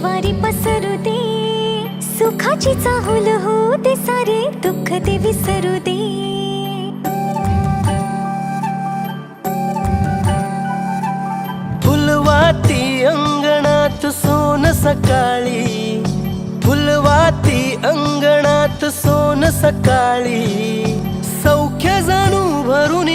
वारी पसरू दे, सुखाची चाहुल होऊ दे, सारे दुःख ते विसरू दे. फुलवाती अंगणात सोन सकाळी, फुलवाती अंगणात सोन सकाळी, सौख्य जाणू भरून